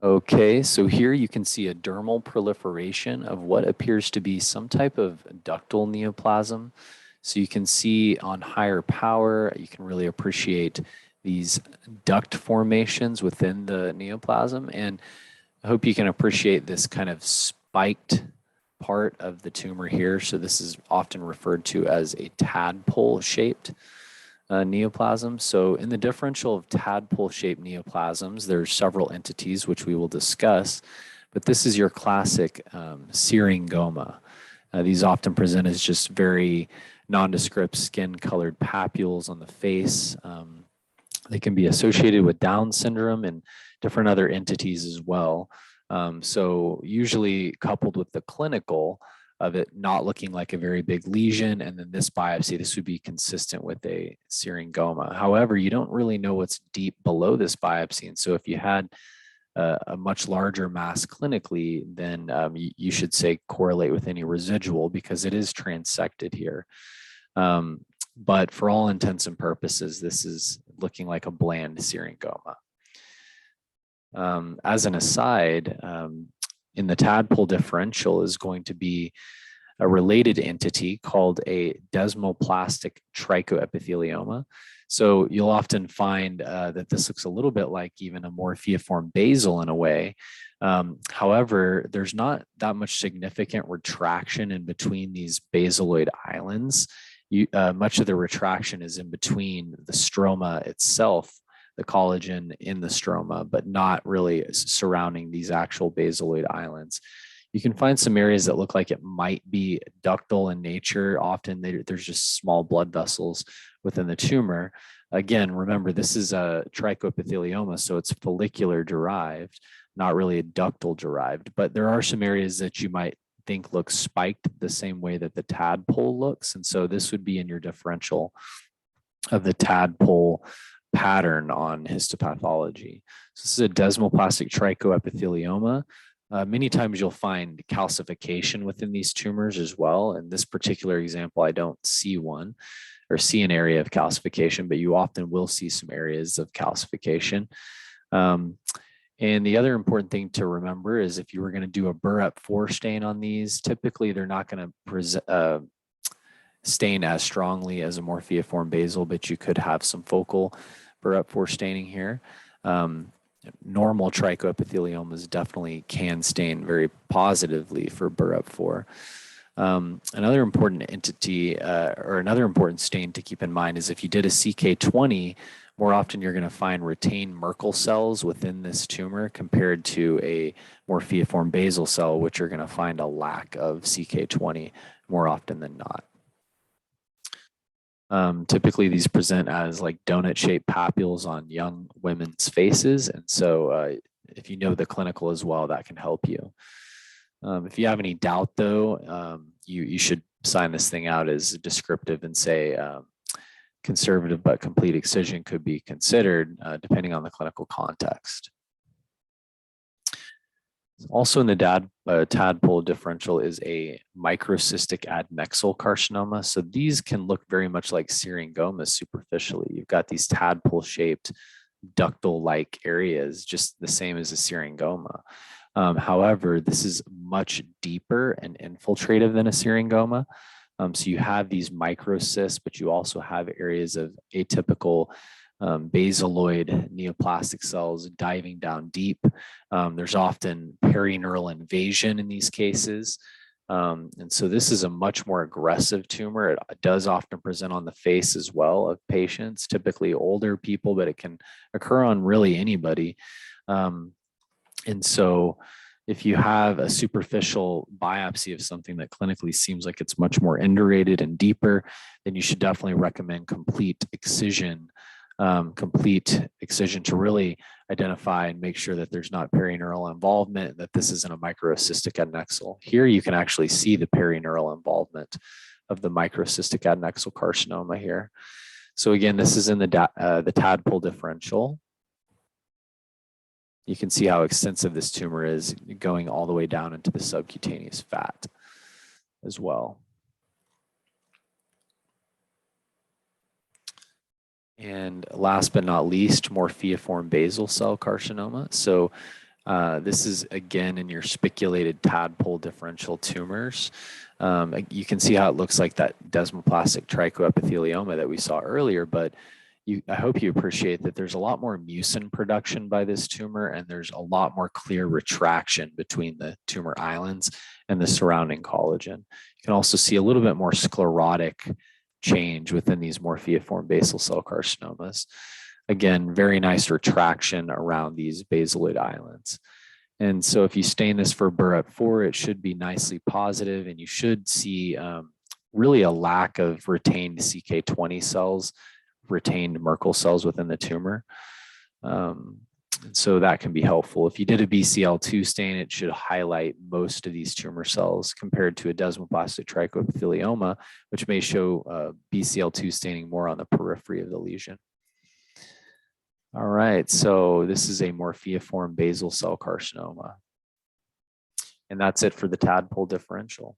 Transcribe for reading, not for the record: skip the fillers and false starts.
Okay, so here you can see a dermal proliferation of what appears to be some type of ductal neoplasm. So you can see on higher power, you can really appreciate these duct formations within the neoplasm. And I hope you can appreciate this kind of spiked part of the tumor here. So this is often referred to as a tadpole shaped neoplasm. So in the differential of tadpole-shaped neoplasms, there's several entities which we will discuss, but this is your classic syringoma. These often present as just very nondescript skin-colored papules on the face. They can be associated with Down syndrome and different other entities as well. So usually coupled with the clinical of it not looking like a very big lesion, and then this biopsy, this would be consistent with a syringoma. However, you don't really know what's deep below this biopsy, and so if you had a much larger mass clinically, then you should say correlate with any residual because it is transected here. But for all intents and purposes, this is looking like a bland syringoma. As an aside, in the tadpole differential is going to be a related entity called a desmoplastic trichoepithelioma. So you'll often find that this looks a little bit like even a Morpheaform basal in a way. However, there's not that much significant retraction in between these basaloid islands. Much of the retraction is in between the stroma itself, the collagen in the stroma, but not really surrounding these actual basaloid islands. You can find some areas that look like it might be ductal in nature. Often there's just small blood vessels within the tumor. Again, remember, this is a trichoepithelioma, so it's follicular derived, not really a ductal derived, but there are some areas that you might think look spiked the same way that the tadpole looks. And so this would be in your differential of the tadpole pattern on histopathology. So this is a desmoplastic trichoepithelioma. Many times you'll find calcification within these tumors as well. In this particular example, I don't see one or see an area of calcification, but you often will see some areas of calcification. And the other important thing to remember is if you were going to do a Burrup 4 stain on these, typically they're not going to stain as strongly as a Morpheaform basal, but you could have some focal Burrup 4 staining here. Normal trichoepitheliomas definitely can stain very positively for Burrup 4. Another important entity or another important stain to keep in mind is if you did a CK20, more often you're going to find retained Merkel cells within this tumor compared to a Morpheaform basal cell, which you're going to find a lack of CK20 more often than not. Typically, these present as like donut-shaped papules on young women's faces. And so if you know the clinical as well, that can help you. If you have any doubt, though, you should sign this thing out as descriptive and say conservative but complete excision could be considered depending on the clinical context. Also in the tadpole differential is a microcystic adnexal carcinoma. So these can look very much like syringomas superficially. You've got these tadpole-shaped ductal-like areas, just the same as a syringoma. However, this is much deeper and infiltrative than a syringoma. So you have these microcysts, but you also have areas of atypical basaloid neoplastic cells diving down deep. There's often perineural invasion in these cases. And so this is a much more aggressive tumor. It does often present on the face as well of patients, typically older people, but it can occur on really anybody. And so if you have a superficial biopsy of something that clinically seems like it's much more indurated and deeper, then you should definitely recommend complete excision to really identify and make sure that there's not perineural involvement, that this isn't a microcystic adnexal. Here you can actually see the perineural involvement of the microcystic adnexal carcinoma here. So again, this is in the tadpole differential. You can see how extensive this tumor is, going all the way down into the subcutaneous fat as well. And last but not least, Morpheaform basal cell carcinoma. So This is again in your spiculated tadpole differential tumors. You can see how it looks like that desmoplastic trichoepithelioma that we saw earlier, but I hope you appreciate that there's a lot more mucin production by this tumor, and there's a lot more clear retraction between the tumor islands and the surrounding collagen. You can also see a little bit more sclerotic change within these Morpheaform basal cell carcinomas. Again, very nice retraction around these basaloid islands. And so if you stain this for BRAF4, it should be nicely positive, and you should see really a lack of retained CK20 cells, retained Merkel cells within the tumor. And so that can be helpful. If you did a BCL2 stain, it should highlight most of these tumor cells compared to a desmoplastic trichoepithelioma, which may show BCL2 staining more on the periphery of the lesion. All right, so this is a Morpheaform basal cell carcinoma. And that's it for the tadpole differential.